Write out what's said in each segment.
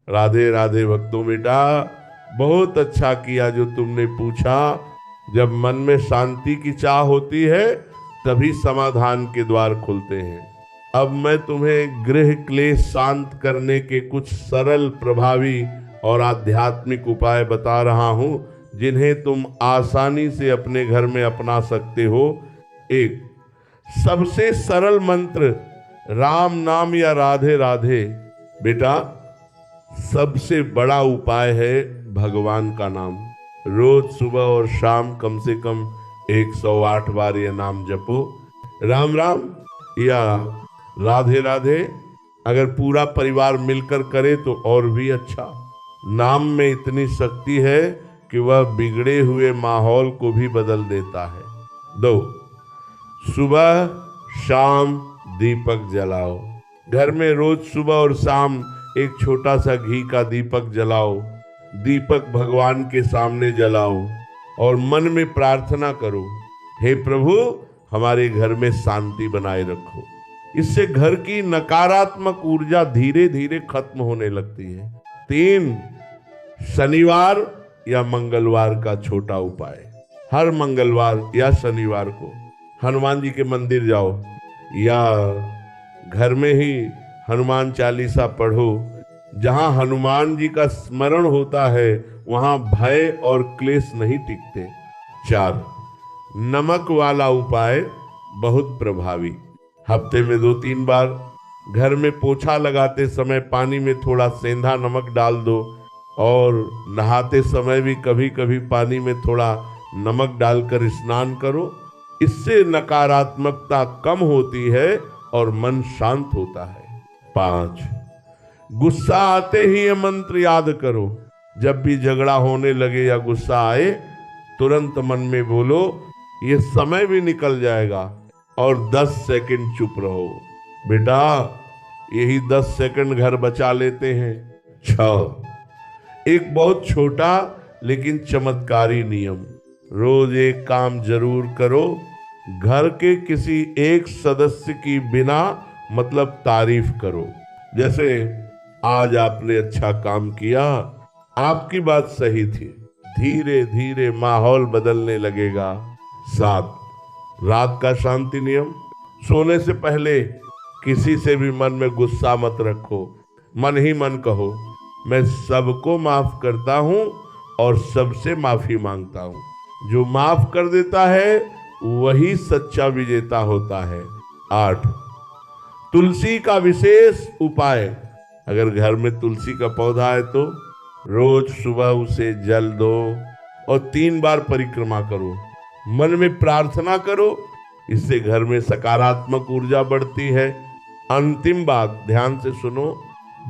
राधे राधे भक्तों। बेटा बहुत अच्छा किया जो तुमने पूछा। जब मन में शांति की चाह होती है तभी समाधान के द्वार खुलते हैं। अब मैं तुम्हें गृह क्लेश शांत करने के कुछ सरल, प्रभावी और आध्यात्मिक उपाय बता रहा हूं, जिन्हें तुम आसानी से अपने घर में अपना सकते हो। एक, सबसे सरल मंत्र राम नाम या राधे राधे। बेटा सबसे बड़ा उपाय है भगवान का नाम। रोज सुबह और शाम कम से कम 108 बार यह नाम जपो, राम राम या राधे राधे। अगर पूरा परिवार मिलकर करे तो और भी अच्छा। नाम में इतनी शक्ति है कि वह बिगड़े हुए माहौल को भी बदल देता है। दो, सुबह शाम दीपक जलाओ। घर में रोज सुबह और शाम एक छोटा सा घी का दीपक जलाओ। दीपक भगवान के सामने जलाओ और मन में प्रार्थना करो, हे प्रभु हमारे घर में शांति बनाए रखो। इससे घर की नकारात्मक ऊर्जा धीरे धीरे खत्म होने लगती है। तीन, शनिवार या मंगलवार का छोटा उपाय। हर मंगलवार या शनिवार को हनुमान जी के मंदिर जाओ या घर में ही हनुमान चालीसा पढ़ो। जहां हनुमान जी का स्मरण होता है वहां भय और क्लेश नहीं टिकते। चार, नमक वाला उपाय बहुत प्रभावी। हफ्ते में 2-3 बार घर में पोछा लगाते समय पानी में थोड़ा सेंधा नमक डाल दो और नहाते समय भी कभी कभी पानी में थोड़ा नमक डालकर स्नान करो। इससे नकारात्मकता कम होती है और मन शांत होता है। 5, गुस्सा आते ही ये मंत्र याद करो। जब भी झगड़ा होने लगे या गुस्सा आए तुरंत मन में बोलो, ये समय भी निकल जाएगा, और 10 सेकंड चुप रहो। बेटा यही 10 सेकंड घर बचा लेते हैं। 6, एक बहुत छोटा लेकिन चमत्कारी नियम। रोज एक काम जरूर करो, घर के किसी एक सदस्य की बिना मतलब तारीफ करो। जैसे आज आपने अच्छा काम किया, आपकी बात सही थी। धीरे धीरे माहौल बदलने लगेगा। 7, रात का शांति नियम। सोने से पहले किसी से भी मन में गुस्सा मत रखो। मन ही मन कहो, मैं सबको माफ करता हूं और सबसे माफी मांगता हूं। जो माफ कर देता है वही सच्चा विजेता होता है। 8, तुलसी का विशेष उपाय। अगर घर में तुलसी का पौधा है तो रोज सुबह उसे जल दो और 3 बार परिक्रमा करो। मन में प्रार्थना करो, इससे घर में सकारात्मक ऊर्जा बढ़ती है। अंतिम बात ध्यान से सुनो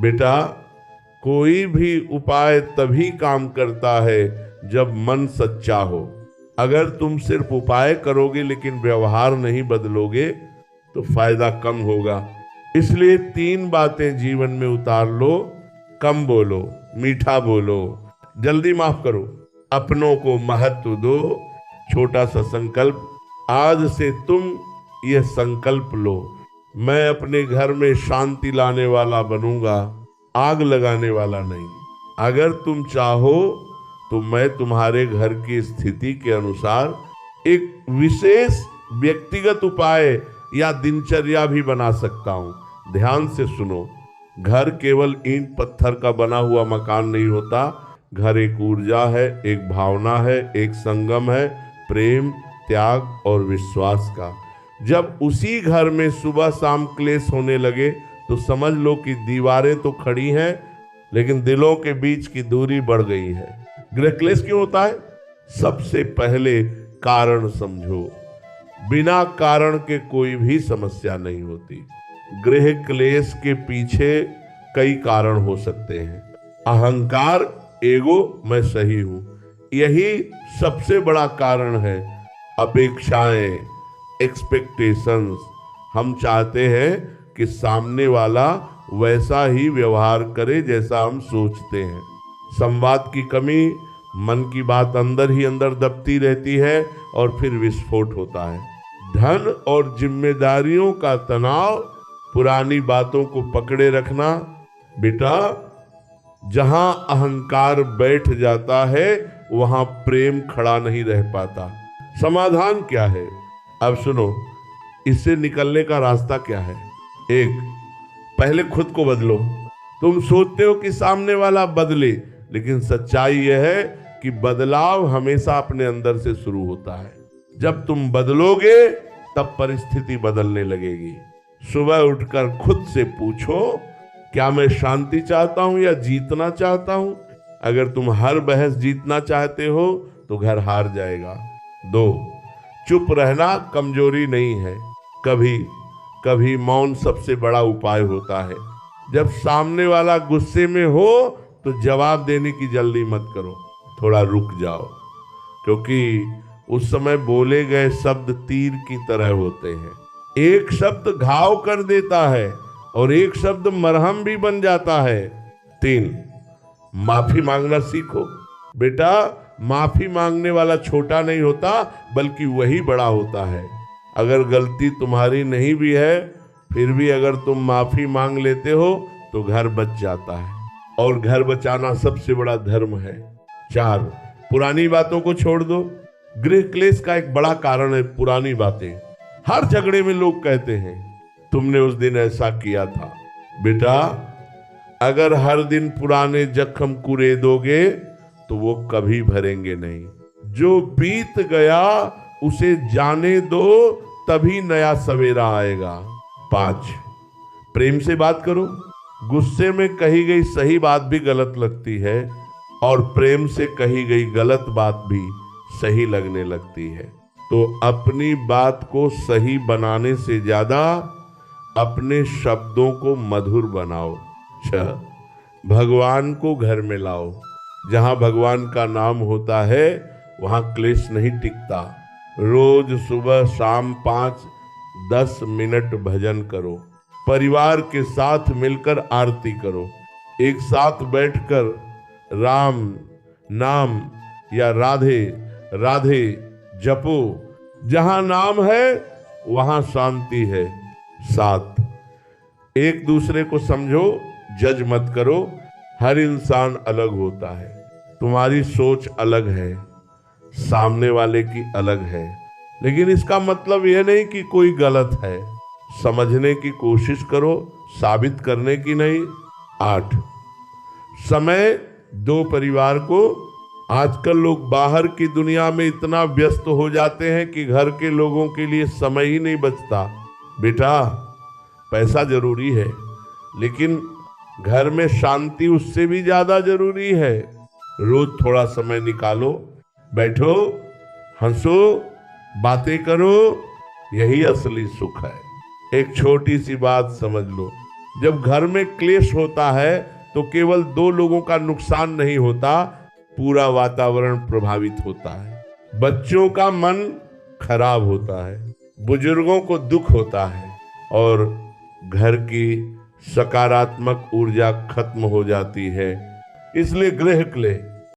बेटा, कोई भी उपाय तभी काम करता है जब मन सच्चा हो। अगर तुम सिर्फ उपाय करोगे लेकिन व्यवहार नहीं बदलोगे तो फायदा कम होगा। इसलिए 3 बातें जीवन में उतार लो। कम बोलो, मीठा बोलो, जल्दी माफ करो, अपनों को महत्व दो। छोटा सा संकल्प, आज से तुम यह संकल्प लो, मैं अपने घर में शांति लाने वाला बनूंगा, आग लगाने वाला नहीं। अगर तुम चाहो तो मैं तुम्हारे घर की स्थिति के अनुसार एक विशेष व्यक्तिगत उपाय या दिनचर्या भी बना सकता हूं। ध्यान से सुनो, घर केवल ईंट पत्थर का बना हुआ मकान नहीं होता। घर एक ऊर्जा है, एक भावना है, एक संगम है प्रेम, त्याग और विश्वास का। जब उसी घर में सुबह शाम क्लेश होने लगे तो समझ लो कि दीवारें तो खड़ी हैं लेकिन दिलों के बीच की दूरी बढ़ गई है। गृह क्लेश क्यों होता है? सबसे पहले कारण समझो। बिना कारण के कोई भी समस्या नहीं होती। गृह क्लेश के पीछे कई कारण हो सकते हैं। अहंकार, ईगो, मैं सही हूं, यही सबसे बड़ा कारण है। अपेक्षाएं, एक्सपेक्टेशंस, हम चाहते हैं कि सामने वाला वैसा ही व्यवहार करे जैसा हम सोचते हैं। संवाद की कमी, मन की बात अंदर ही अंदर दबती रहती है और फिर विस्फोट होता है। धन और जिम्मेदारियों का तनाव, पुरानी बातों को पकड़े रखना। बेटा जहां अहंकार बैठ जाता है वहां प्रेम खड़ा नहीं रह पाता। समाधान क्या है? अब सुनो, इससे निकलने का रास्ता क्या है? एक, पहले खुद को बदलो। तुम सोचते हो कि सामने वाला बदले, लेकिन सच्चाई यह है कि बदलाव हमेशा अपने अंदर से शुरू होता है। जब तुम बदलोगे तब परिस्थिति बदलने लगेगी। सुबह उठकर खुद से पूछो, क्या मैं शांति चाहता हूं या जीतना चाहता हूं? अगर तुम हर बहस जीतना चाहते हो तो घर हार जाएगा। 2, चुप रहना कमजोरी नहीं है। कभी कभी मौन सबसे बड़ा उपाय होता है। जब सामने वाला गुस्से में हो तो जवाब देने की जल्दी मत करो, थोड़ा रुक जाओ, क्योंकि उस समय बोले गए शब्द तीर की तरह होते हैं। एक शब्द घाव कर देता है और एक शब्द मरहम भी बन जाता है। 3, माफी मांगना सीखो। बेटा, माफी मांगने वाला छोटा नहीं होता, बल्कि वही बड़ा होता है। अगर गलती तुम्हारी नहीं भी है, फिर भी अगर तुम माफी मांग लेते हो तो घर बच जाता है, और घर बचाना सबसे बड़ा धर्म है। 4, पुरानी बातों को छोड़ दो। गृह क्लेश का एक बड़ा कारण है पुरानी बातें। हर झगड़े में लोग कहते हैं, तुमने उस दिन ऐसा किया था। बेटा, अगर हर दिन पुराने जख्म कुरेदोगे तो वो कभी भरेंगे नहीं। जो बीत गया उसे जाने दो, तभी नया सवेरा आएगा। 5, प्रेम से बात करो। गुस्से में कही गई सही बात भी गलत लगती है, और प्रेम से कही गई गलत बात भी सही लगने लगती है। तो अपनी बात को सही बनाने से ज्यादा अपने शब्दों को मधुर बनाओ। 6, भगवान को घर में लाओ। जहां भगवान का नाम होता है वहां क्लेश नहीं टिकता। रोज सुबह शाम 5-10 मिनट भजन करो। परिवार के साथ मिलकर आरती करो। एक साथ बैठकर राम नाम या राधे राधे जपो। जहां नाम है वहां शांति है। 7, एक दूसरे को समझो, जज मत करो। हर इंसान अलग होता है। तुम्हारी सोच अलग है, सामने वाले की अलग है, लेकिन इसका मतलब यह नहीं कि कोई गलत है। समझने की कोशिश करो, साबित करने की नहीं। 8, समय दो परिवार को। आजकल लोग बाहर की दुनिया में इतना व्यस्त हो जाते हैं कि घर के लोगों के लिए समय ही नहीं बचता। बेटा, पैसा जरूरी है, लेकिन घर में शांति उससे भी ज्यादा जरूरी है। रोज थोड़ा समय निकालो, बैठो, हंसो, बातें करो, यही असली सुख है। एक छोटी सी बात समझ लो, जब घर में क्लेश होता है तो केवल 2 लोगों का नुकसान नहीं होता, पूरा वातावरण प्रभावित होता है। बच्चों का मन खराब होता है, बुजुर्गों को दुख होता है, और घर की सकारात्मक ऊर्जा खत्म हो जाती है। इसलिए गृह क्लेश